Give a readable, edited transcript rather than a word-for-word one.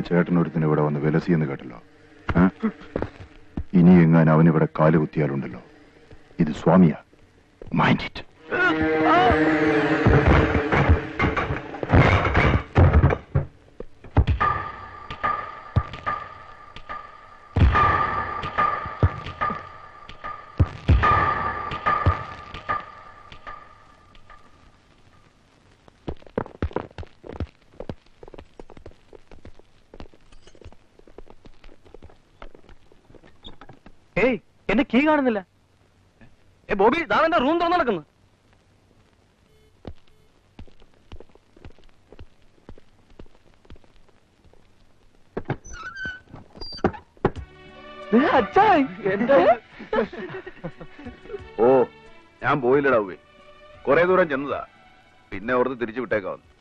നിന്റെ ചേട്ടനൊരുത്തിന് ഇവിടെ വന്ന് വിലസിയെന്ന് കേട്ടല്ലോ. ഇനി എങ്ങാൻ അവനിവിടെ കാല് കുത്തിയാലുണ്ടല്ലോ, ഇത് സ്വാമിയാ. Mind it. ഏയ്, എന്റെ കീ കാണുന്നില്ല. ബോബി, ദാവന്റെ റൂം തുറന്നു നടക്കുന്നു. ഓ, ഞാൻ പോയില്ലടാ. കുറെ ദൂരം ചെന്നതാ, പിന്നെ ഓർത്ത് തിരിച്ചു വിട്ടേക്കാവുന്നു.